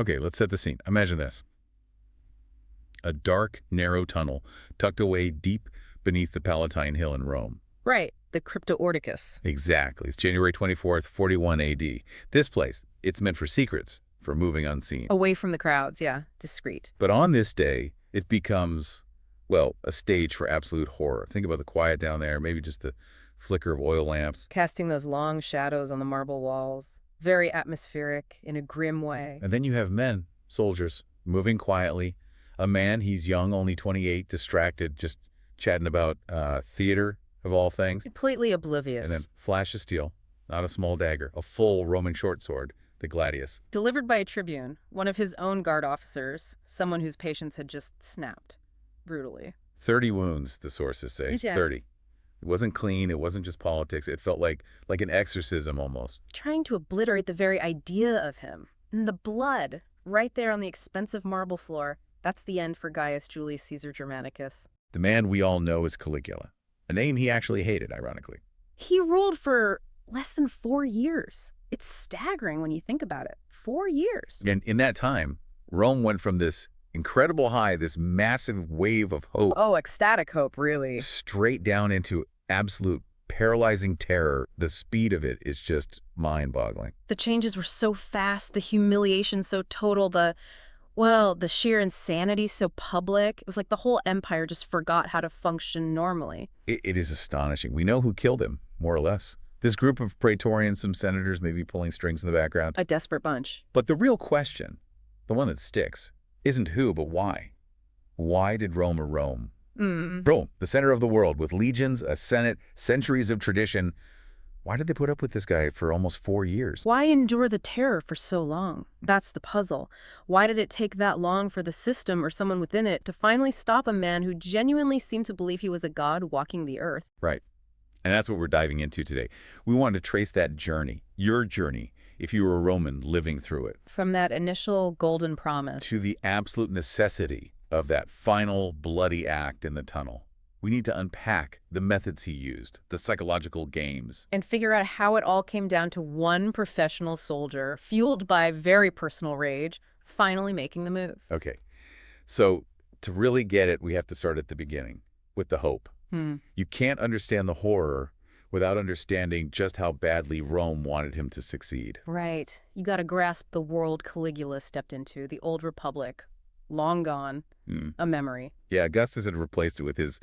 Okay, let's set the scene. Imagine this. A dark, narrow tunnel tucked away deep beneath the Palatine Hill in Rome. Right, the Crypto Orticus. Exactly. It's January 24th, 41 AD. This place, it's meant for secrets, for moving unseen. Away from the crowds, yeah, discreet. But on this day, it becomes, well, a stage for absolute horror. Think about the quiet down there, maybe just the flicker of oil lamps. Casting those long shadows on the marble walls. Very atmospheric, in a grim way. And then you have men, soldiers, moving quietly. A man, he's young, only 28, distracted, just chatting about theater, of all things. Completely oblivious. And then flash of steel, not a small dagger, a full Roman short sword, the gladius. Delivered by a tribune, one of his own guard officers, someone whose patience had just snapped. Brutally. 30 wounds, the sources say. Yeah. 30. It wasn't clean. It wasn't just politics. It felt like an exorcism almost. Trying to obliterate the very idea of him. And the blood, right there on the expensive marble floor, that's the end for Gaius Julius Caesar Germanicus. The man we all know is Caligula, a name he actually hated, ironically. He ruled for less than 4 years. It's staggering when you think about it. 4 years. And in that time, Rome went from this incredible high, this massive wave of hope. Oh, ecstatic hope, really. Straight down into absolute paralyzing terror. The speed of it is just mind-boggling. The changes were so fast, the humiliation so total, the sheer insanity so public. It was like the whole empire just forgot how to function normally. It is astonishing. We know who killed him, more or less. This group of Praetorians, some senators maybe pulling strings in the background. A desperate bunch. But the real question, the one that sticks, isn't who, but why. Why did Rome Rome? Rome, the center of the world, with legions, a senate, centuries of tradition. Why did they put up with this guy for almost 4 years? Why endure the terror for so long? That's the puzzle. Why did it take that long for the system or someone within it to finally stop a man who genuinely seemed to believe he was a god walking the earth? Right. And that's what we're diving into today. We wanted to trace that journey, your journey, if you were a Roman living through it. From that initial golden promise. To the absolute necessity of that final bloody act in the tunnel. We need to unpack the methods he used, the psychological games. And figure out how it all came down to one professional soldier, fueled by very personal rage, finally making the move. Okay, so to really get it, we have to start at the beginning, with the hope. You can't understand the horror without understanding just how badly Rome wanted him to succeed. Right. You got to grasp the world Caligula stepped into, the old republic, long gone, a memory. Yeah, Augustus had replaced it with his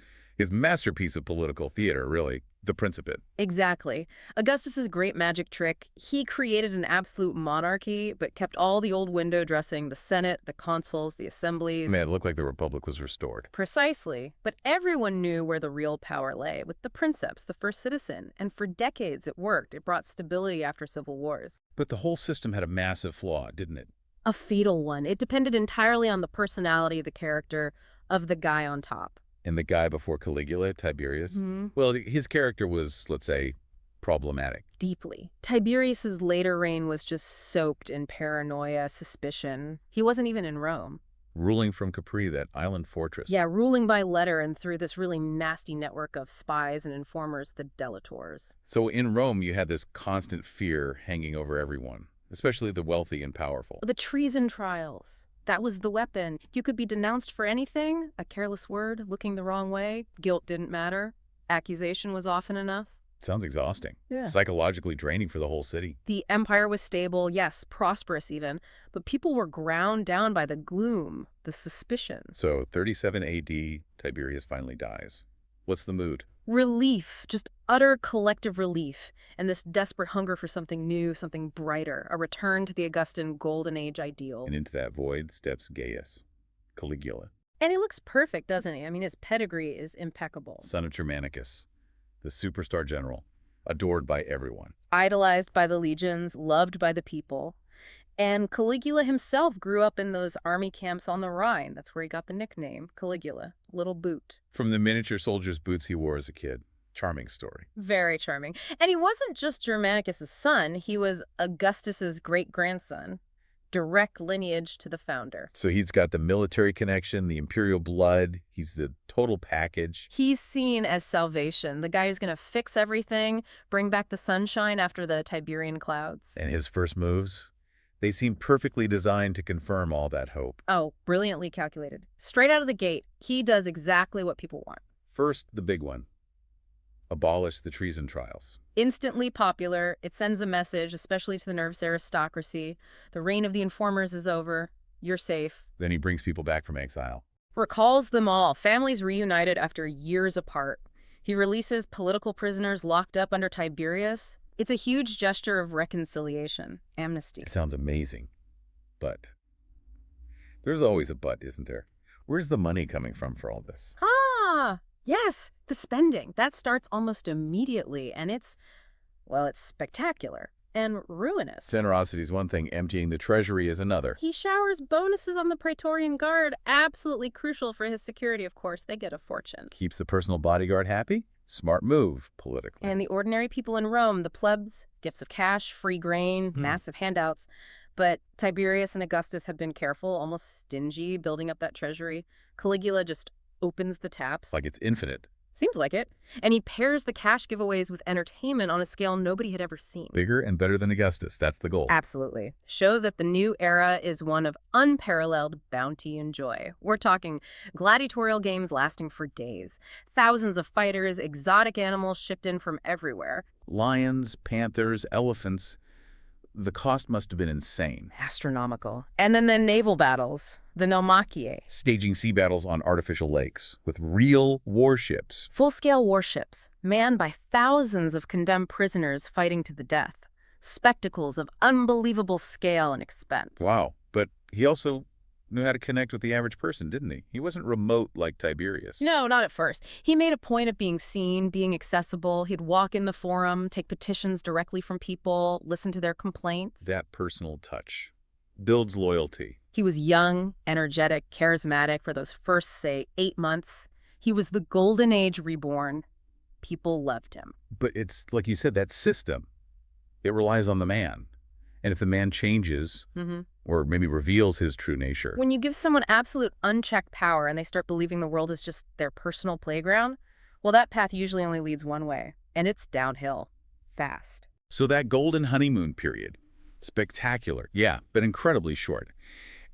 masterpiece of political theater, really, the Principate. Exactly. Augustus's great magic trick, he created an absolute monarchy, but kept all the old window dressing, the Senate, the consuls, the assemblies. Man, it looked like the Republic was restored. Precisely. But everyone knew where the real power lay, with the princeps, the first citizen. And for decades it worked. It brought stability after civil wars. But the whole system had a massive flaw, didn't it? A fatal one. It depended entirely on the personality, the character of the guy on top. And the guy before Caligula, Tiberius? Well, his character was, let's say, problematic. Deeply. Tiberius's later reign was just soaked in paranoia, suspicion. He wasn't even in Rome. Ruling from Capri, that island fortress. Yeah, ruling by letter and through this really nasty network of spies and informers, the delators. So in Rome, you had this constant fear hanging over everyone, especially the wealthy and powerful. The treason trials. That was the weapon. You could be denounced for anything, a careless word, looking the wrong way. Guilt didn't matter. Accusation was often enough. Sounds exhausting. Yeah. Psychologically draining for the whole city. The empire was stable, yes, prosperous even, but people were ground down by the gloom, the suspicion. So 37 AD, Tiberius finally dies. What's the mood? Relief, just utter collective relief, and this desperate hunger for something new, something brighter, a return to the Augustan Golden Age ideal. And into that void steps Gaius, Caligula. And he looks perfect, doesn't he? I mean, his pedigree is impeccable. Son of Germanicus, the superstar general, adored by everyone. Idolized by the legions, loved by the people. And Caligula himself grew up in those army camps on the Rhine. That's where he got the nickname, Caligula, Little Boot. From the miniature soldier's boots he wore as a kid. Charming story. Very charming. And he wasn't just Germanicus' son, he was Augustus's great-grandson. Direct lineage to the founder. So he's got the military connection, the imperial blood, he's the total package. He's seen as salvation, the guy who's going to fix everything, bring back the sunshine after the Tiberian clouds. And his first moves? They seem perfectly designed to confirm all that hope. Oh, brilliantly calculated. Straight out of the gate, he does exactly what people want. First, the big one. Abolish the treason trials. Instantly popular, it sends a message, especially to the nervous aristocracy. The reign of the informers is over. You're safe. Then he brings people back from exile. Recalls them all, families reunited after years apart. He releases political prisoners locked up under Tiberius. It's a huge gesture of reconciliation, amnesty. It sounds amazing. But there's always a but, isn't there? Where's the money coming from for all this? Yes, the spending. That starts almost immediately, and it's spectacular and ruinous. Generosity is one thing, emptying the treasury is another. He showers bonuses on the Praetorian Guard, absolutely crucial for his security, of course. They get a fortune. Keeps the personal bodyguard happy? Smart move, politically. And the ordinary people in Rome, the plebs, gifts of cash, free grain, massive handouts. But Tiberius and Augustus had been careful, almost stingy, building up that treasury. Caligula just opens the taps. Like it's infinite. Seems like it. And he pairs the cash giveaways with entertainment on a scale nobody had ever seen. Bigger and better than Augustus. That's the goal. Absolutely. Show that the new era is one of unparalleled bounty and joy. We're talking gladiatorial games lasting for days. Thousands of fighters, exotic animals shipped in from everywhere. Lions, panthers, elephants. The cost must have been insane. Astronomical. And then the naval battles, the Naumachiae. Staging sea battles on artificial lakes with real warships. Full-scale warships, manned by thousands of condemned prisoners fighting to the death. Spectacles of unbelievable scale and expense. Wow. But he also knew how to connect with the average person, didn't he? He wasn't remote like Tiberius. No, not at first. He made a point of being seen, being accessible. He'd walk in the forum, take petitions directly from people, listen to their complaints. That personal touch builds loyalty. He was young, energetic, charismatic for those first, say, 8 months. He was the golden age reborn. People loved him. But it's, like you said, that system. It relies on the man. And if the man changes, or maybe reveals his true nature. When you give someone absolute unchecked power and they start believing the world is just their personal playground, well, that path usually only leads one way, and it's downhill, fast. So that golden honeymoon period, spectacular, yeah, but incredibly short.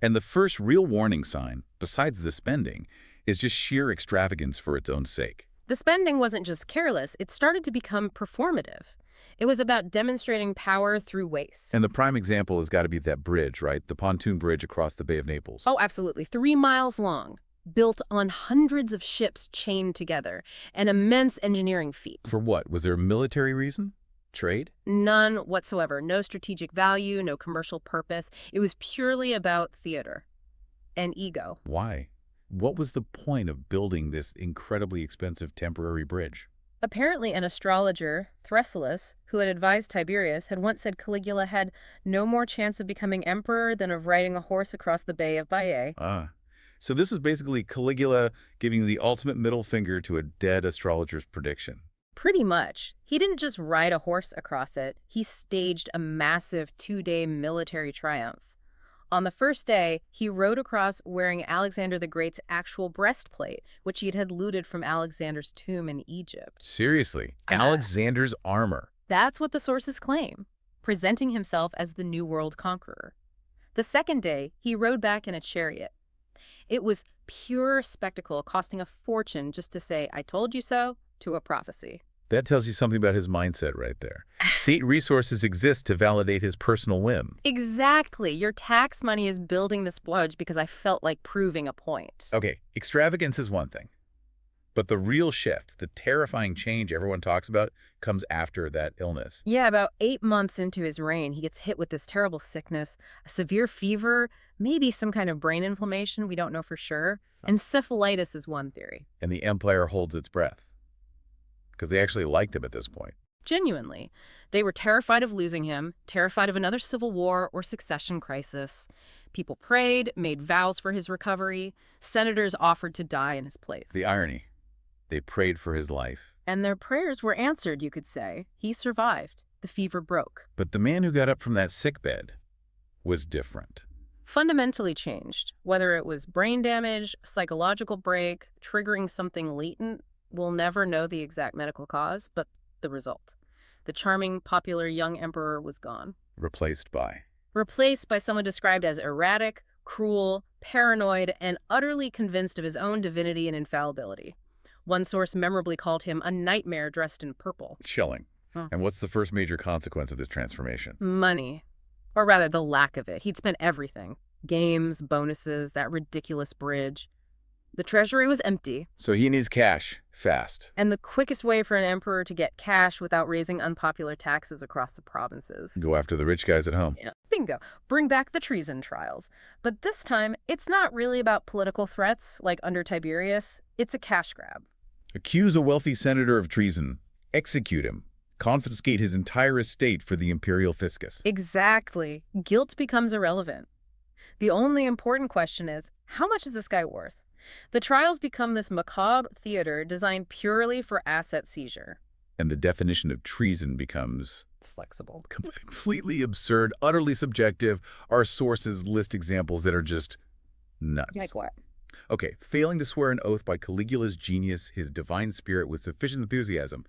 And the first real warning sign, besides the spending, is just sheer extravagance for its own sake. The spending wasn't just careless, it started to become performative. It was about demonstrating power through waste. And the prime example has got to be that bridge, right? The pontoon bridge across the Bay of Naples. Oh, absolutely. 3 miles long, built on hundreds of ships chained together. An immense engineering feat. For what? Was there a military reason? Trade? None whatsoever. No strategic value, no commercial purpose. It was purely about theater and ego. Why? What was the point of building this incredibly expensive temporary bridge? Apparently, an astrologer, Thrasyllus, who had advised Tiberius, had once said Caligula had no more chance of becoming emperor than of riding a horse across the Bay of Baiae. So this is basically Caligula giving the ultimate middle finger to a dead astrologer's prediction. Pretty much. He didn't just ride a horse across it. He staged a massive 2-day military triumph. On the first day, he rode across wearing Alexander the Great's actual breastplate, which he had looted from Alexander's tomb in Egypt. Seriously? Alexander's armor? That's what the sources claim, presenting himself as the New World conqueror. The second day, he rode back in a chariot. It was pure spectacle, costing a fortune just to say, "I told you so," to a prophecy. That tells you something about his mindset right there. State resources exist to validate his personal whim. Exactly. Your tax money is building this bludge because I felt like proving a point. Okay, extravagance is one thing. But the real shift, the terrifying change everyone talks about, comes after that illness. Yeah, about 8 months into his reign, he gets hit with this terrible sickness, a severe fever, maybe some kind of brain inflammation, we don't know for sure. Encephalitis is one theory. And the empire holds its breath. Because they actually liked him at this point. Genuinely. They were terrified of losing him, terrified of another civil war or succession crisis. People prayed, made vows for his recovery. Senators offered to die in his place. The irony. They prayed for his life. And their prayers were answered, you could say. He survived. The fever broke. But the man who got up from that sickbed was different. Fundamentally changed. Whether it was brain damage, psychological break, triggering something latent, we'll never know the exact medical cause, but the result. The charming, popular young emperor was gone. Replaced by? replaced by someone described as erratic, cruel, paranoid, and utterly convinced of his own divinity and infallibility. One source memorably called him a nightmare dressed in purple. Chilling. Huh. And what's the first major consequence of this transformation? Money. Or rather, the lack of it. He'd spent everything. Games, bonuses, that ridiculous bridge. The treasury was empty. So he needs cash, fast. And the quickest way for an emperor to get cash without raising unpopular taxes across the provinces. Go after the rich guys at home. Yeah. Bingo. Bring back the treason trials. But this time, it's not really about political threats like under Tiberius. It's a cash grab. Accuse a wealthy senator of treason. Execute him. Confiscate his entire estate for the imperial fiscus. Exactly. Guilt becomes irrelevant. The only important question is, how much is this guy worth? The trials become this macabre theater designed purely for asset seizure. And the definition of treason becomes It's flexible. completely absurd, utterly subjective. Our sources list examples that are just nuts. Like what? Okay, failing to swear an oath by Caligula's genius, his divine spirit with sufficient enthusiasm.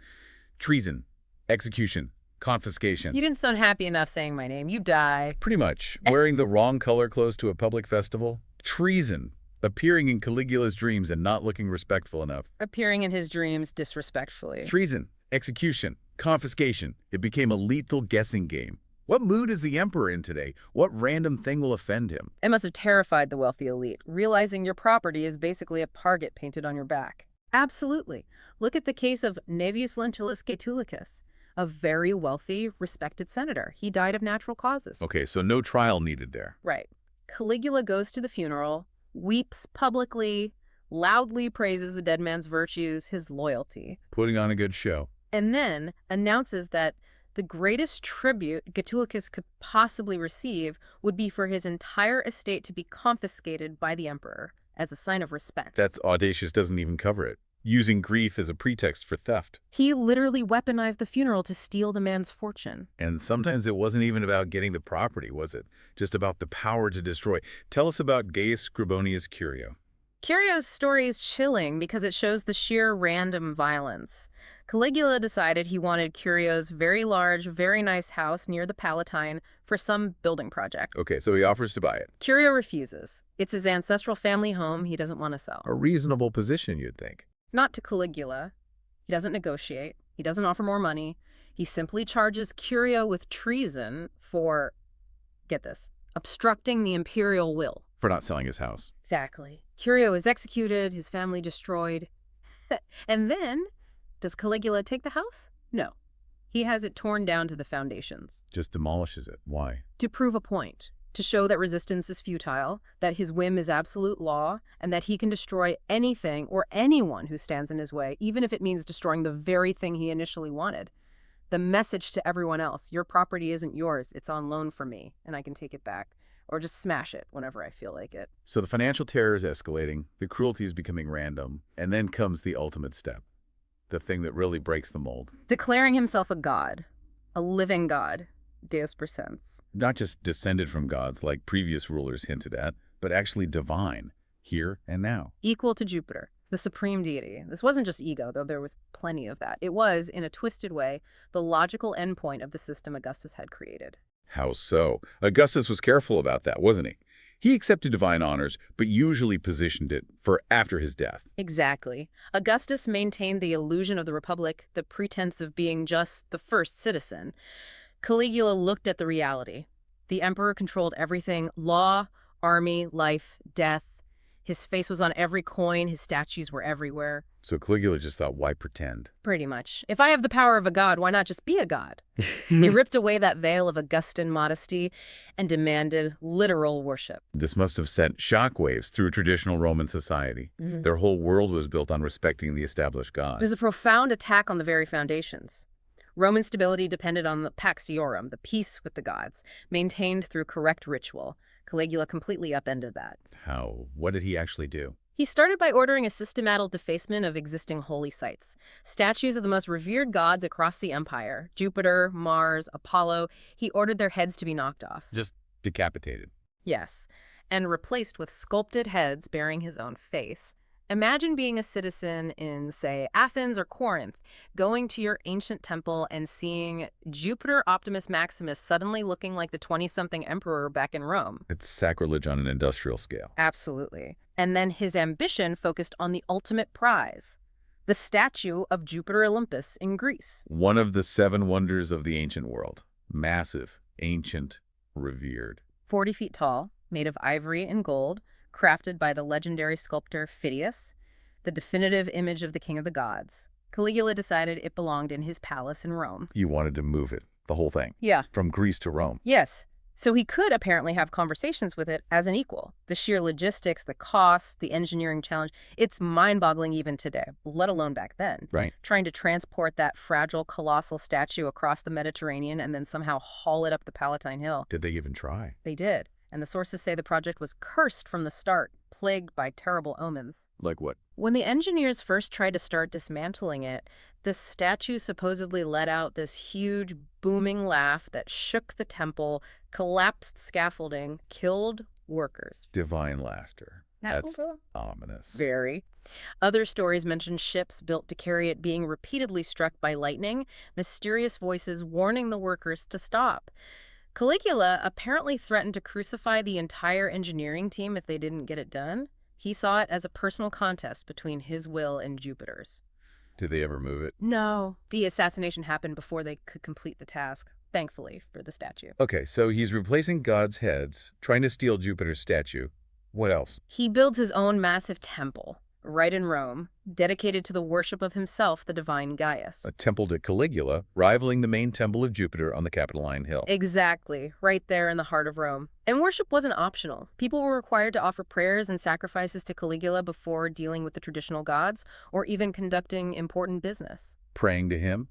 Treason, execution, confiscation. You didn't sound happy enough saying my name. You die. Pretty much. Wearing the wrong color clothes to a public festival. Treason. Appearing in Caligula's dreams and not looking respectful enough. Appearing in his dreams disrespectfully. Treason, execution, confiscation. It became a lethal guessing game. What mood is the emperor in today? What random thing will offend him? It must have terrified the wealthy elite, realizing your property is basically a target painted on your back. Absolutely. Look at the case of Naevius Lentulus Gaetulicus, a very wealthy, respected senator. He died of natural causes. Okay, so no trial needed there. Right. Caligula goes to the funeral, weeps publicly, loudly praises the dead man's virtues, his loyalty, Putting on a good show. and then announces that the greatest tribute Gaetulicus could possibly receive would be for his entire estate to be confiscated by the emperor as a sign of respect. That's audacious, doesn't even cover it. Using grief as a pretext for theft. He literally weaponized the funeral to steal the man's fortune. And sometimes it wasn't even about getting the property, was it? Just about the power to destroy. Tell us about Gaius Caesar. Curio's story is chilling because it shows the sheer random violence. Caligula decided he wanted Curio's very large, very nice house near the Palatine for some building project. Okay, so he offers to buy it. Curio refuses. It's his ancestral family home he doesn't want to sell. A reasonable position, you'd think. Not to Caligula. He doesn't negotiate. He doesn't offer more money. He simply charges Curio with treason for, get this, obstructing the imperial will. For not selling his house. Exactly. Curio is executed, his family destroyed. And then, does Caligula take the house? No. He has it torn down to the foundations. Just demolishes it. Why? To prove a point. To show that resistance is futile, that his whim is absolute law, and that he can destroy anything or anyone who stands in his way, even if it means destroying the very thing he initially wanted. The message to everyone else, your property isn't yours, it's on loan from me, and I can take it back. Or just smash it whenever I feel like it. So the financial terror is escalating, the cruelty is becoming random, and then comes the ultimate step. The thing that really breaks the mold. Declaring himself a god. A living god. Deus per sense. Not just descended from gods like previous rulers hinted at, but actually divine, here and now. Equal to Jupiter, the supreme deity. This wasn't just ego, though there was plenty of that. It was, in a twisted way, the logical endpoint of the system Augustus had created. How so? Augustus was careful about that, wasn't he? He accepted divine honors, but usually positioned it for after his death. Exactly. Augustus maintained the illusion of the Republic, the pretense of being just the first citizen. Caligula looked at the reality. The emperor controlled everything: law, army, life, death. His face was on every coin, his statues were everywhere. So Caligula just thought, why pretend? Pretty much. If I have the power of a god, why not just be a god? He ripped away that veil of Augustan modesty and demanded literal worship. This must have sent shockwaves through traditional Roman society. Their whole world was built on respecting the established god. It was a profound attack on the very foundations. Roman stability depended on the pax iorum, the peace with the gods, maintained through correct ritual. Caligula completely upended that. How? What did he actually do? He started by ordering a systematic defacement of existing holy sites. Statues of the most revered gods across the empire, Jupiter, Mars, Apollo, he ordered their heads to be knocked off. Just decapitated. Yes, and replaced with sculpted heads bearing his own face. Imagine being a citizen in, say, Athens or Corinth, going to your ancient temple and seeing Jupiter Optimus Maximus suddenly looking like the 20-something emperor back in Rome. It's sacrilege on an industrial scale. Absolutely. And then his ambition focused on the ultimate prize, the statue of Jupiter Olympus in Greece. One of the 7 wonders of the ancient world. Massive, ancient, revered. 40 feet tall, made of ivory and gold, crafted by the legendary sculptor Phidias, the definitive image of the king of the gods. Caligula decided it belonged in his palace in Rome. You wanted to move it, the whole thing. Yeah. From Greece to Rome. Yes. So he could apparently have conversations with it as an equal. The sheer logistics, the costs, the engineering challenge, it's mind-boggling even today, let alone back then. Right. Trying to transport that fragile, colossal statue across the Mediterranean and then somehow haul it up the Palatine Hill. Did they even try? They did. And the sources say the project was cursed from the start, plagued by terrible omens. Like what? When the engineers first tried to start dismantling it, the statue supposedly let out this huge, booming laugh that shook the temple, collapsed scaffolding, killed workers. Divine laughter. That's ominous. Very. Other stories mention ships built to carry it being repeatedly struck by lightning, mysterious voices warning the workers to stop. Caligula apparently threatened to crucify the entire engineering team if they didn't get it done. He saw it as a personal contest between his will and Jupiter's. Did they ever move it? No. The assassination happened before they could complete the task, thankfully, for the statue. Okay, so he's replacing gods' heads, trying to steal Jupiter's statue. What else? He builds his own massive temple, right in Rome, dedicated to the worship of himself, the divine Gaius. A temple to Caligula, rivaling the main temple of Jupiter on the Capitoline Hill. Exactly, right there in the heart of Rome. And worship wasn't optional. People were required to offer prayers and sacrifices to Caligula before dealing with the traditional gods, or even conducting important business. Praying to him?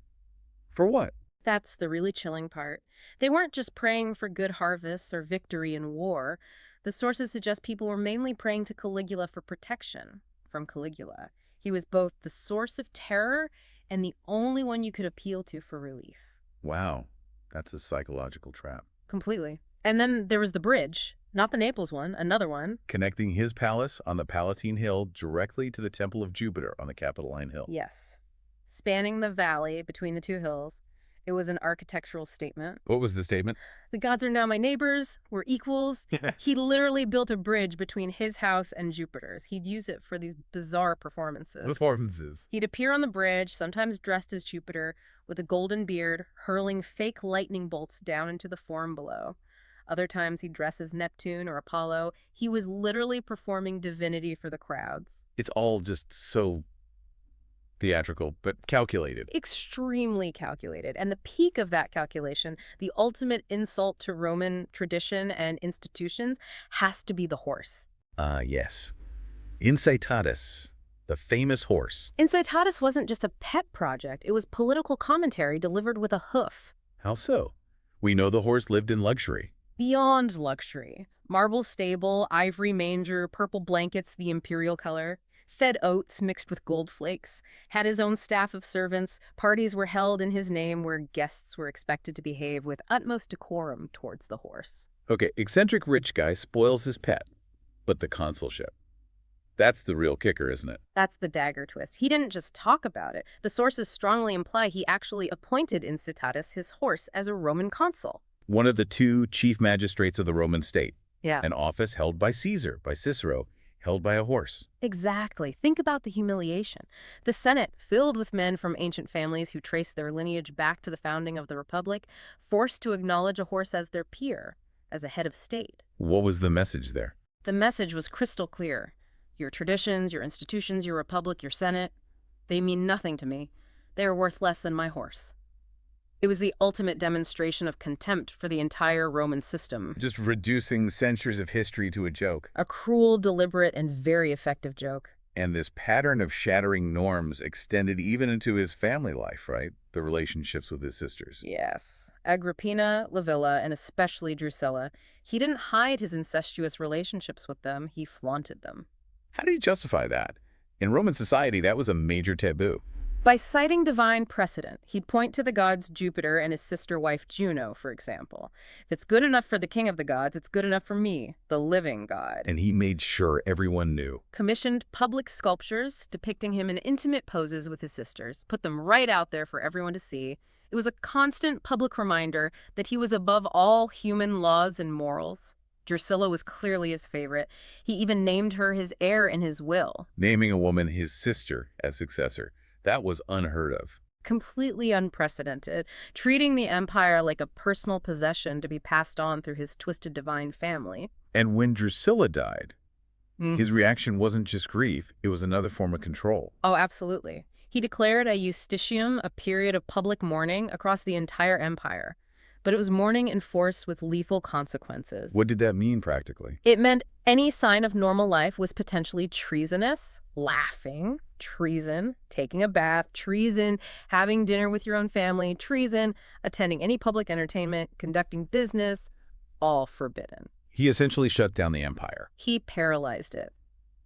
For what? That's the really chilling part. They weren't just praying for good harvests or victory in war. The sources suggest people were mainly praying to Caligula for protection from Caligula. He was both the source of terror and the only one you could appeal to for relief. Wow, that's a psychological trap. Completely. And then there was the bridge, not the Naples one, another one. Connecting his palace on the Palatine Hill directly to the Temple of Jupiter on the Capitoline Hill. Yes. Spanning the valley between the two hills. It was an architectural statement. What was the statement? The gods are now my neighbors. We're equals. He literally built a bridge between his house and Jupiter's. He'd use it for these bizarre performances. He'd appear on the bridge, sometimes dressed as Jupiter, with a golden beard, hurling fake lightning bolts down into the Forum below. Other times he'd dress as Neptune or Apollo. He was literally performing divinity for the crowds. It's all just so theatrical, but calculated. Extremely calculated. And the peak of that calculation, the ultimate insult to Roman tradition and institutions, has to be the horse. Yes. Incitatus, the famous horse. Incitatus wasn't just a pet project. It was political commentary delivered with a hoof. How so? We know the horse lived in luxury. Beyond luxury. Marble stable, ivory manger, purple blankets, the imperial color. Fed oats mixed with gold flakes, had his own staff of servants, parties were held in his name where guests were expected to behave with utmost decorum towards the horse. Okay, eccentric rich guy spoils his pet, but the consulship. That's the real kicker, isn't it? That's the dagger twist. He didn't just talk about it. The sources strongly imply he actually appointed Incitatus, his horse, as a Roman consul. One of the 2 chief magistrates of the Roman state. Yeah. An office held by Caesar, by Cicero, held by a horse. Exactly. Think about the humiliation. The Senate, filled with men from ancient families who trace their lineage back to the founding of the Republic, forced to acknowledge a horse as their peer, as a head of state. What was the message there? The message was crystal clear. Your traditions, your institutions, your republic, your Senate, they mean nothing to me. They are worth less than my horse. It was the ultimate demonstration of contempt for the entire Roman system. Just reducing centuries of history to a joke. A cruel, deliberate, and very effective joke. And this pattern of shattering norms extended even into his family life, right? The relationships with his sisters. Yes. Agrippina, Livilla, and especially Drusilla. He didn't hide his incestuous relationships with them. He flaunted them. How do you justify that? In Roman society, that was a major taboo. By citing divine precedent, he'd point to the gods Jupiter and his sister wife Juno, for example. If it's good enough for the king of the gods, it's good enough for me, the living god. And he made sure everyone knew. Commissioned public sculptures depicting him in intimate poses with his sisters, put them right out there for everyone to see. It was a constant public reminder that he was above all human laws and morals. Drusilla was clearly his favorite. He even named her his heir in his will. Naming a woman his sister as successor. That was unheard of. Completely unprecedented, treating the empire like a personal possession to be passed on through his twisted divine family. And when Drusilla died, his reaction wasn't just grief, it was another form of control. Oh, absolutely. He declared a justitium, a period of public mourning across the entire empire. But it was mourning enforced with lethal consequences. What did that mean practically? It meant any sign of normal life was potentially treasonous, laughing, treason, taking a bath, treason, having dinner with your own family, treason, attending any public entertainment, conducting business, all forbidden. He essentially shut down the empire. He paralyzed it.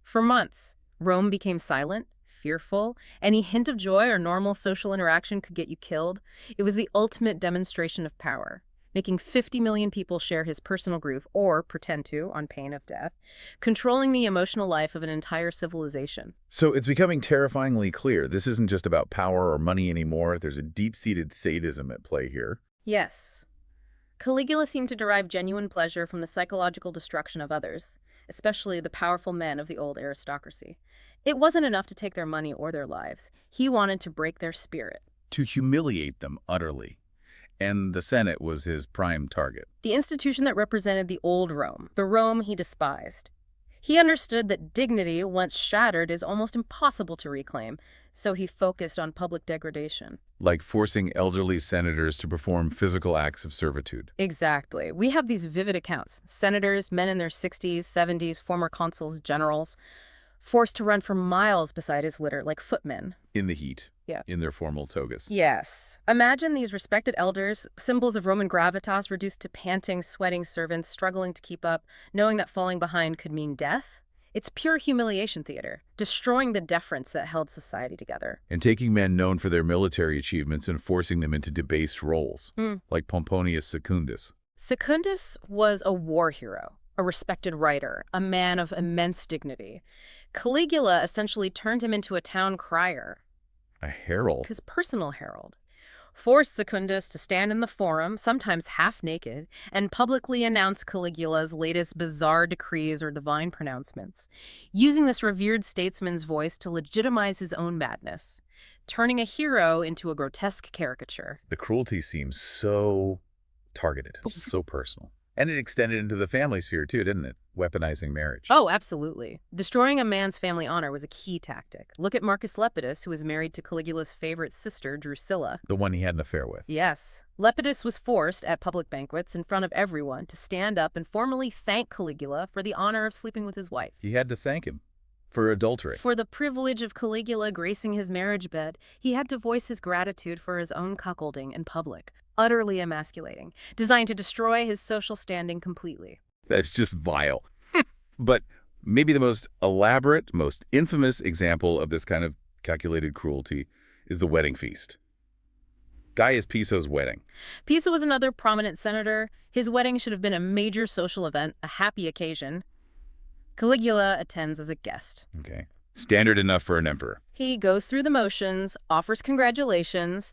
For months, Rome became silent, fearful. Any hint of joy or normal social interaction could get you killed. It was the ultimate demonstration of power, making 50 million people share his personal groove or pretend to on pain of death, controlling the emotional life of an entire civilization. So it's becoming terrifyingly clear this isn't just about power or money anymore. There's a deep-seated sadism at play here. Yes. Caligula seemed to derive genuine pleasure from the psychological destruction of others, especially the powerful men of the old aristocracy. It wasn't enough to take their money or their lives. He wanted to break their spirit. To humiliate them utterly. And the Senate was his prime target. The institution that represented the old Rome, the Rome he despised. He understood that dignity, once shattered, is almost impossible to reclaim, so he focused on public degradation. Like forcing elderly senators to perform physical acts of servitude. Exactly. We have these vivid accounts. Senators, men in their 60s, 70s, former consuls, generals, forced to run for miles beside his litter like footmen. In the heat. Yeah. In their formal togas. Yes. Imagine these respected elders, symbols of Roman gravitas, reduced to panting, sweating servants, struggling to keep up, knowing that falling behind could mean death. It's pure humiliation theater, destroying the deference that held society together. And taking men known for their military achievements and forcing them into debased roles, like Pomponius Secundus. Secundus was a war hero, a respected writer, a man of immense dignity. Caligula essentially turned him into a town crier. A herald. His personal herald. Forced Secundus to stand in the forum, sometimes half naked, and publicly announce Caligula's latest bizarre decrees or divine pronouncements, using this revered statesman's voice to legitimize his own madness, turning a hero into a grotesque caricature. The cruelty seems so targeted, so personal. And it extended into the family sphere too, didn't it? Weaponizing marriage. Oh, absolutely. Destroying a man's family honor was a key tactic. Look at Marcus Lepidus, who was married to Caligula's favorite sister, Drusilla. The one he had an affair with. Yes. Lepidus was forced, at public banquets, in front of everyone, to stand up and formally thank Caligula for the honor of sleeping with his wife. He had to thank him for adultery. For the privilege of Caligula gracing his marriage bed, he had to voice his gratitude for his own cuckolding in public. Utterly emasculating, designed to destroy his social standing completely. That's just vile. But maybe the most elaborate, most infamous example of this kind of calculated cruelty is the wedding feast. Gaius Piso's wedding. Piso was another prominent senator. His wedding should have been a major social event, a happy occasion. Caligula attends as a guest. Okay. Standard enough for an emperor. He goes through the motions, offers congratulations.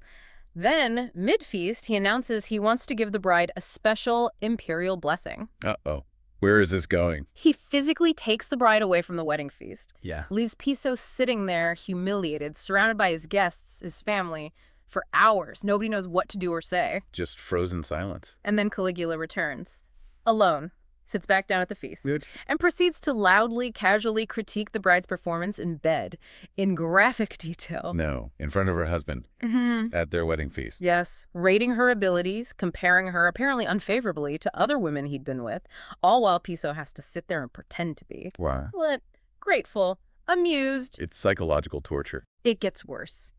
Then, mid-feast, he announces he wants to give the bride a special imperial blessing. Uh-oh. Where is this going? He physically takes the bride away from the wedding feast. Yeah. Leaves Piso sitting there, humiliated, surrounded by his guests, his family, for hours. Nobody knows what to do or say. Just frozen silence. And then Caligula returns. Alone. Sits back down at the feast. Good. And proceeds to loudly, casually critique the bride's performance in bed, in graphic detail. No, in front of her husband at their wedding feast. Yes, rating her abilities, comparing her apparently unfavorably to other women he'd been with, all while Piso has to sit there and pretend to be. Why? What? Grateful, amused. It's psychological torture. It gets worse.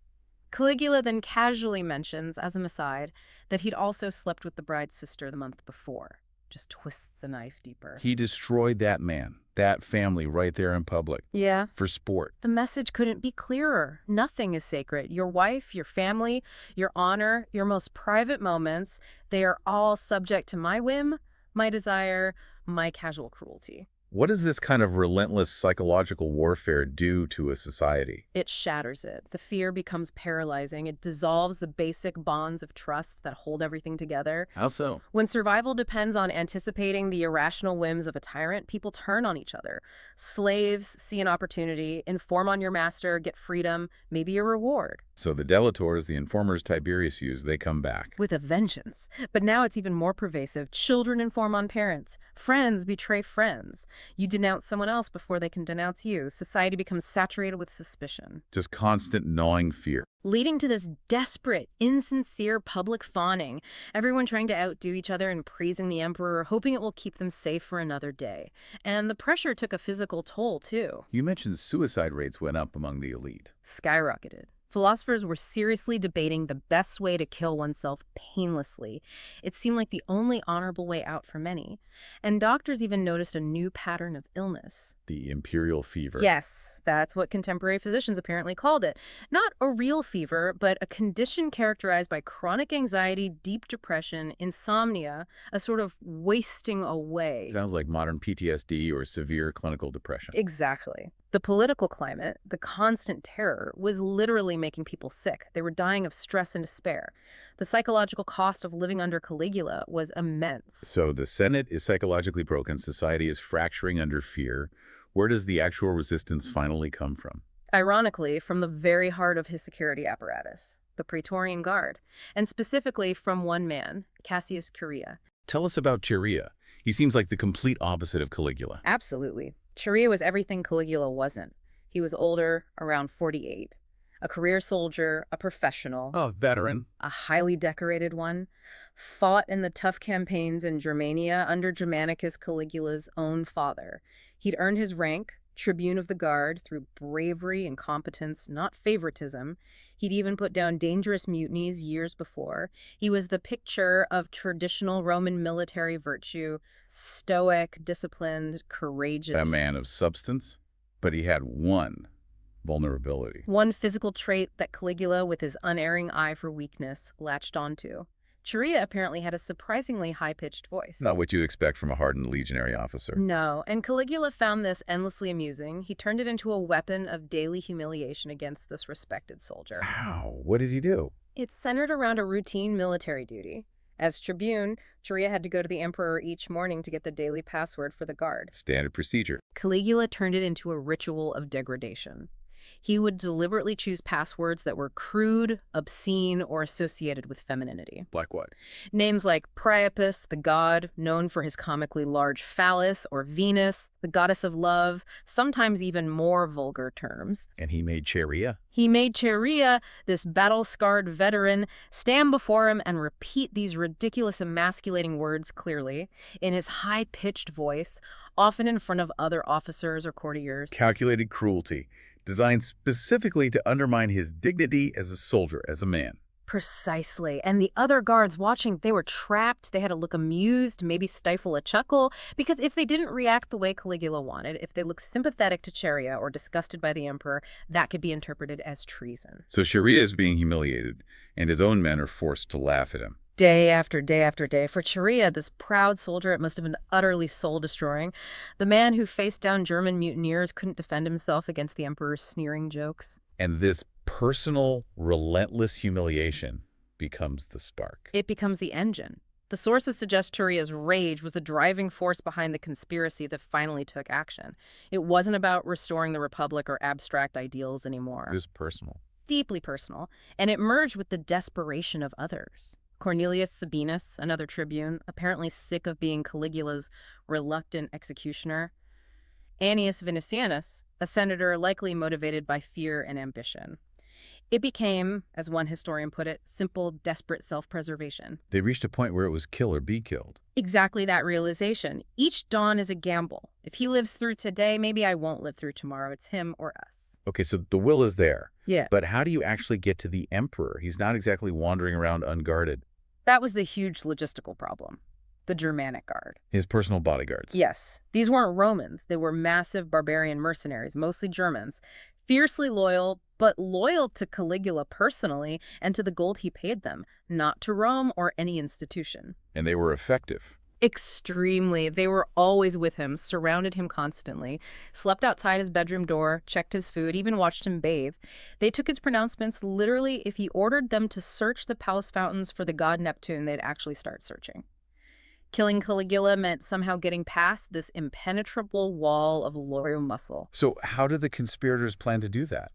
Caligula then casually mentions, as an aside, that he'd also slept with the bride's sister the month before. just twists the knife deeper. He destroyed that man, that family right there in public. Yeah. For sport. The message couldn't be clearer. Nothing is sacred. Your wife, your family, your honor, your most private moments, they are all subject to my whim, my desire, my casual cruelty. What does this kind of relentless psychological warfare do to a society? It shatters it. The fear becomes paralyzing. It dissolves the basic bonds of trust that hold everything together. How so? When survival depends on anticipating the irrational whims of a tyrant, people turn on each other. Slaves see an opportunity, inform on your master, get freedom, maybe a reward. So the delators, the informers Tiberius used, they come back. With a vengeance. But now it's even more pervasive. Children inform on parents. Friends betray friends. You denounce someone else before they can denounce you. Society becomes saturated with suspicion. Just constant gnawing fear. Leading to this desperate, insincere public fawning. Everyone trying to outdo each other and praising the emperor, hoping it will keep them safe for another day. And the pressure took a physical toll, too. You mentioned suicide rates went up among the elite. Skyrocketed. Philosophers were seriously debating the best way to kill oneself painlessly. It seemed like the only honorable way out for many. And doctors even noticed a new pattern of illness. The imperial fever. Yes, that's what contemporary physicians apparently called it. Not a real fever, but a condition characterized by chronic anxiety, deep depression, insomnia, a sort of wasting away. Sounds like modern PTSD or severe clinical depression. Exactly. The political climate, the constant terror, was literally making people sick. They were dying of stress and despair. The psychological cost of living under Caligula was immense. So the Senate is psychologically broken, society is fracturing under fear. Where does the actual resistance finally come from? Ironically, from the very heart of his security apparatus, the Praetorian Guard, and specifically from one man, Cassius Chaerea. Tell us about Chaerea. He seems like the complete opposite of Caligula. Absolutely. Chaerea was everything Caligula wasn't. He was older, around 48. A career soldier, a professional. Oh, veteran. A highly decorated one. Fought in the tough campaigns in Germania under Germanicus, Caligula's own father. He'd earned his rank, tribune of the guard, through bravery and competence, not favoritism. He'd even put down dangerous mutinies years before. He was the picture of traditional Roman military virtue, stoic, disciplined, courageous. A man of substance, but he had one vulnerability. One physical trait that Caligula, with his unerring eye for weakness, latched onto. Chaerea apparently had a surprisingly high-pitched voice. Not what you'd expect from a hardened legionary officer. No, and Caligula found this endlessly amusing. He turned it into a weapon of daily humiliation against this respected soldier. How? What did he do? It's centered around a routine military duty. As tribune, Chaerea had to go to the emperor each morning to get the daily password for the guard. Standard procedure. Caligula turned it into a ritual of degradation. He would deliberately choose passwords that were crude, obscene, or associated with femininity. Like what? Names like Priapus, the god, known for his comically large phallus, or Venus, the goddess of love, sometimes even more vulgar terms. And he made Chaerea? He made Chaerea, this battle-scarred veteran, stand before him and repeat these ridiculous emasculating words clearly, in his high-pitched voice, often in front of other officers or courtiers. Calculated cruelty, designed specifically to undermine his dignity as a soldier, as a man. Precisely. And the other guards watching, they were trapped. They had to look amused, maybe stifle a chuckle, because if they didn't react the way Caligula wanted, if they looked sympathetic to Chaerea or disgusted by the emperor, that could be interpreted as treason. So Chaerea is being humiliated, and his own men are forced to laugh at him. Day after day after day. For Chaerea, this proud soldier, it must have been utterly soul-destroying. The man who faced down German mutineers couldn't defend himself against the emperor's sneering jokes. And this personal, relentless humiliation becomes the spark. It becomes the engine. The sources suggest Chaerea's rage was the driving force behind the conspiracy that finally took action. It wasn't about restoring the Republic or abstract ideals anymore. It was personal. Deeply personal. And it merged with the desperation of others. Cornelius Sabinus, another tribune, apparently sick of being Caligula's reluctant executioner. Annius Vinicianus, a senator likely motivated by fear and ambition. It became, as one historian put it, simple, desperate self-preservation. They reached a point where it was kill or be killed. Exactly that realization. Each dawn is a gamble. If he lives through today, maybe I won't live through tomorrow. It's him or us. Okay, so the will is there. Yeah. But how do you actually get to the emperor? He's not exactly wandering around unguarded. That was the huge logistical problem. the Germanic Guard. His personal bodyguards. Yes, these weren't Romans. They were massive barbarian mercenaries, mostly Germans, fiercely loyal, but loyal to Caligula personally and to the gold he paid them, not to Rome or any institution. And they were effective. Extremely. They were always with him, surrounded him constantly, slept outside his bedroom door, checked his food, even watched him bathe. They took his pronouncements literally. If he ordered them to search the palace fountains for the god Neptune, they'd actually start searching. Killing Caligula meant somehow getting past this impenetrable wall of loyal muscle. So how did the conspirators plan to do that?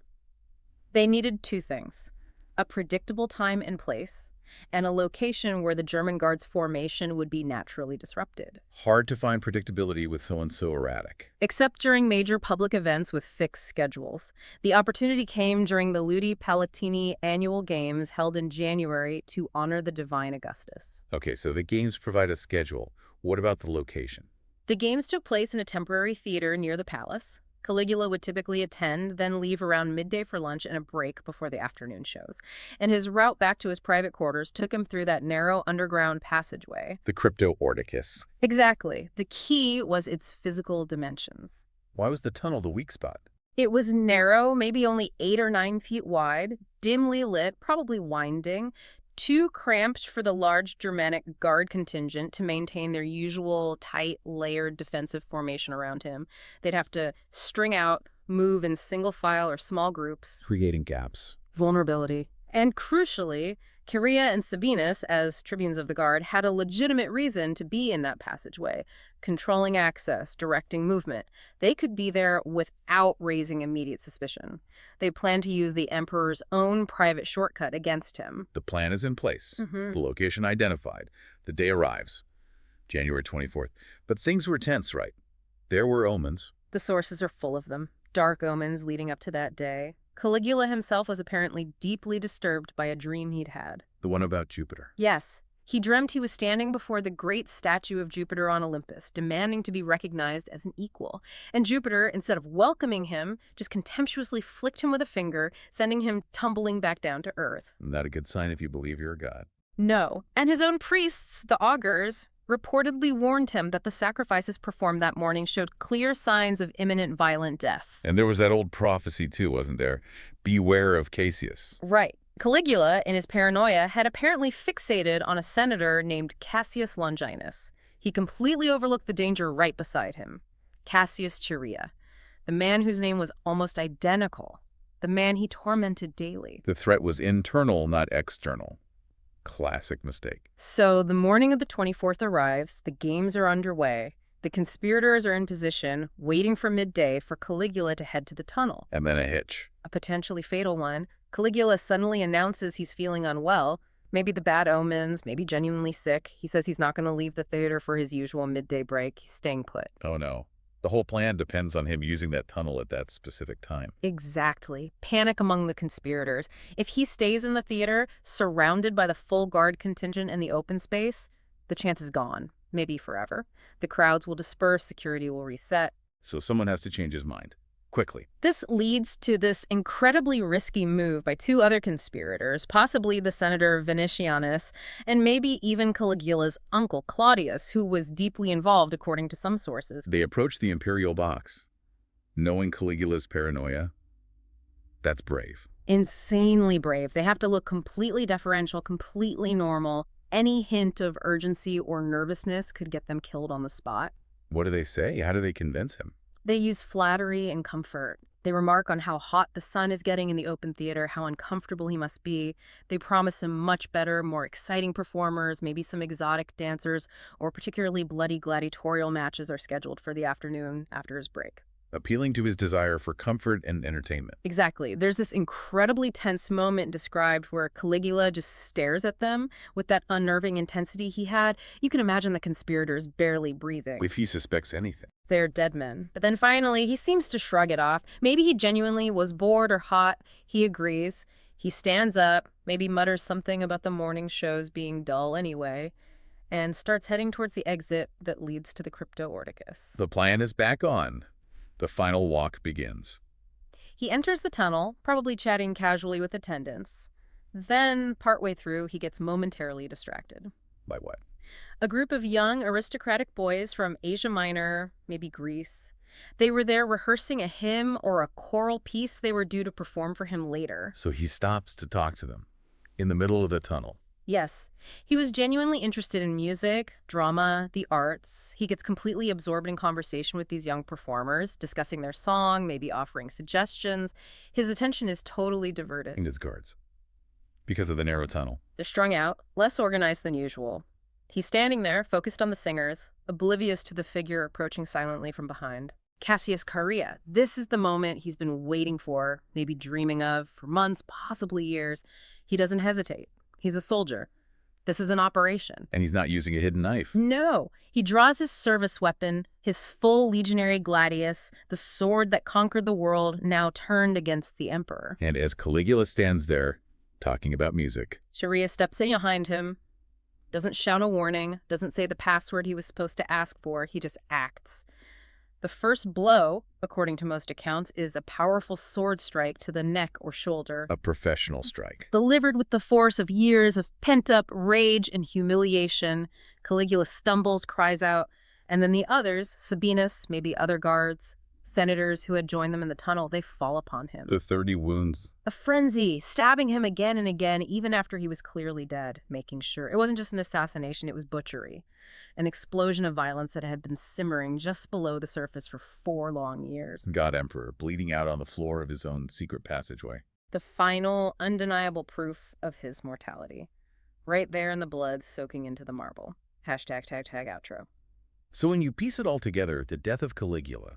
They needed two things: a predictable time and place, and a location where the German Guard's formation would be naturally disrupted. Hard to find predictability with someone so erratic. Except during major public events with fixed schedules. The opportunity came during the Ludi Palatini annual games held in January to honor the divine Augustus. Okay, so the games provide a schedule. What about the location? The games took place in a temporary theater near the palace. Caligula would typically attend, then leave around midday for lunch and a break before the afternoon shows. And his route back to his private quarters took him through that narrow underground passageway. The Crypto Ordicus. Exactly. The key was its physical dimensions. Why was the tunnel the weak spot? It was narrow, maybe only 8 or 9 feet wide, dimly lit, probably winding, too cramped for the large Germanic Guard contingent to maintain their usual tight, layered defensive formation around him. They'd have to string out, move in single file or small groups. Creating gaps. Vulnerability. And crucially, Chaerea and Sabinus, as tribunes of the Guard, had a legitimate reason to be in that passageway, controlling access, directing movement. They could be there without raising immediate suspicion. They planned to use the Emperor's own private shortcut against him. The plan is in place. The location identified. The day arrives. January 24th. But things were tense, right? There were omens. The sources are full of them. Dark omens leading up to that day. Caligula himself was apparently deeply disturbed by a dream he'd had. The one about Jupiter. Yes. He dreamt he was standing before the great statue of Jupiter on Olympus, demanding to be recognized as an equal. And Jupiter, instead of welcoming him, just contemptuously flicked him with a finger, sending him tumbling back down to earth. Not a good sign if you believe you're a god. No. And his own priests, the augurs, reportedly warned him that the sacrifices performed that morning showed clear signs of imminent violent death. And there was that old prophecy too, wasn't there? Beware of Cassius. Right. Caligula, in his paranoia, had apparently fixated on a senator named Cassius Longinus. He completely overlooked the danger right beside him. Cassius Chaerea, the man whose name was almost identical, the man he tormented daily. The threat was internal, not external. Classic mistake. So the morning of the 24th arrives, the games are underway, the conspirators are in position, waiting for midday for Caligula to head to the tunnel. And then a hitch. A potentially fatal one. Caligula suddenly announces he's feeling unwell, maybe the bad omens, maybe genuinely sick. He says he's not going to leave the theater for his usual midday break. He's staying put. Oh no. The whole plan depends on him using that tunnel at that specific time. Exactly. Panic among the conspirators. If he stays in the theater, surrounded by the full guard contingent in the open space, the chance is gone. Maybe forever. The crowds will disperse, security will reset. So someone has to change his mind. Quickly. This leads to this incredibly risky move by 2 other conspirators, possibly the senator Venetianus, and maybe even Caligula's uncle Claudius, who was deeply involved according to some sources. They approached the imperial box. Knowing Caligula's paranoia, that's brave. Insanely brave. They have to look completely deferential, completely normal. Any hint of urgency or nervousness could get them killed on the spot. What do they say? How do they convince him? They use flattery and comfort. They remark on how hot the sun is getting in the open theater, how uncomfortable he must be. They promise him much better, more exciting performers, maybe some exotic dancers, or particularly bloody gladiatorial matches are scheduled for the afternoon after his break. Appealing to his desire for comfort and entertainment. Exactly. There's this incredibly tense moment described where Caligula just stares at them with that unnerving intensity he had. You can imagine the conspirators barely breathing. If he suspects anything. They're dead men. But then finally, he seems to shrug it off. Maybe he genuinely was bored or hot. He agrees. He stands up, maybe mutters something about the morning shows being dull anyway, and starts heading towards the exit that leads to the Crypto Ordicus. The plan is back on. The final walk begins. He enters the tunnel, probably chatting casually with attendants. Then, partway through, he gets momentarily distracted. By what? A group of young aristocratic boys from Asia Minor, maybe Greece. They were there rehearsing a hymn or a choral piece they were due to perform for him later. So he stops to talk to them in the middle of the tunnel. Yes, he was genuinely interested in music, drama, the arts. He gets completely absorbed in conversation with these young performers, discussing their song, maybe offering suggestions. His attention is totally diverted. And his guards. Because of the narrow tunnel. They're strung out, less organized than usual. He's standing there, focused on the singers, oblivious to the figure approaching silently from behind. Cassius Chaerea. This is the moment he's been waiting for, maybe dreaming of, for months, possibly years. He doesn't hesitate. He's a soldier. This is an operation. And he's not using a hidden knife. No. He draws his service weapon, his full legionary gladius, the sword that conquered the world, now turned against the emperor. And as Caligula stands there, talking about music, Chaerea steps in behind him, doesn't shout a warning, doesn't say the password he was supposed to ask for, he just acts. The first blow, according to most accounts, is a powerful sword strike to the neck or shoulder. a professional strike. Delivered with the force of years of pent-up rage and humiliation, Caligula stumbles, cries out, and then the others, Sabinus, maybe other guards, senators who had joined them in the tunnel, they fall upon him. The 30 wounds. A frenzy, stabbing him again and again, even after he was clearly dead, making sure. It wasn't just an assassination, it was butchery. An explosion of violence that had been simmering just below the surface for 4 long years. God Emperor, bleeding out on the floor of his own secret passageway. The final, undeniable proof of his mortality. Right there in the blood soaking into the marble. Hashtag, tag, tag, outro. So when you piece it all together, the death of Caligula,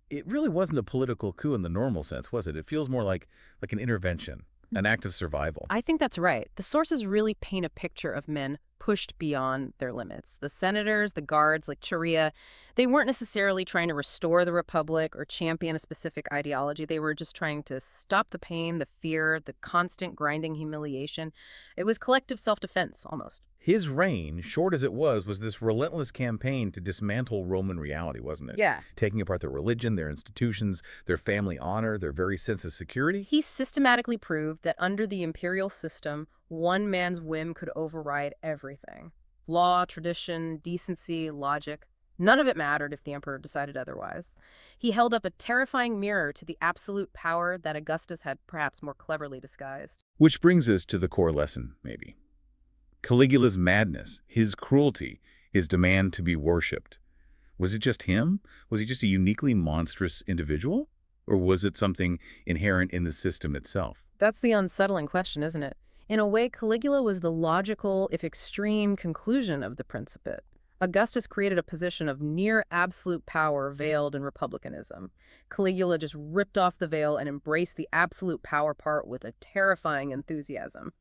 it really wasn't a political coup in the normal sense, was it? It feels more like an intervention, an act of survival. I think that's right. The sources really paint a picture of men pushed beyond their limits. The senators, the guards, like Chaerea, they weren't necessarily trying to restore the republic or champion a specific ideology. They were just trying to stop the pain, the fear, the constant grinding humiliation. It was collective self-defense, almost. His reign, short as it was this relentless campaign to dismantle Roman reality, wasn't it? Yeah. Taking apart their religion, their institutions, their family honor, their very sense of security. He systematically proved that under the imperial system, one man's whim could override everything. Law, tradition, decency, logic. None of it mattered if the emperor decided otherwise. He held up a terrifying mirror to the absolute power that Augustus had perhaps more cleverly disguised. Which brings us to the core lesson, maybe. Caligula's madness, his cruelty, his demand to be worshipped. Was it just him? Was he just a uniquely monstrous individual? Or was it something inherent in the system itself? That's the unsettling question, isn't it? In a way, Caligula was the logical, if extreme, conclusion of the Principate. Augustus created a position of near absolute power veiled in republicanism. Caligula just ripped off the veil and embraced the absolute power part with a terrifying enthusiasm.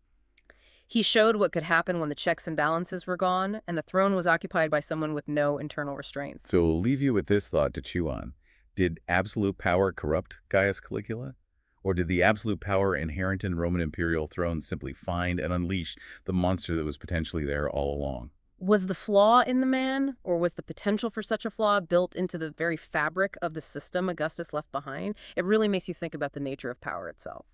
He showed what could happen when the checks and balances were gone, and the throne was occupied by someone with no internal restraints. So we'll leave you with this thought to chew on. Did absolute power corrupt Gaius Caligula? Or did the absolute power inherent in Roman imperial throne simply find and unleash the monster that was potentially there all along? Was the flaw in the man, or was the potential for such a flaw built into the very fabric of the system Augustus left behind? It really makes you think about the nature of power itself.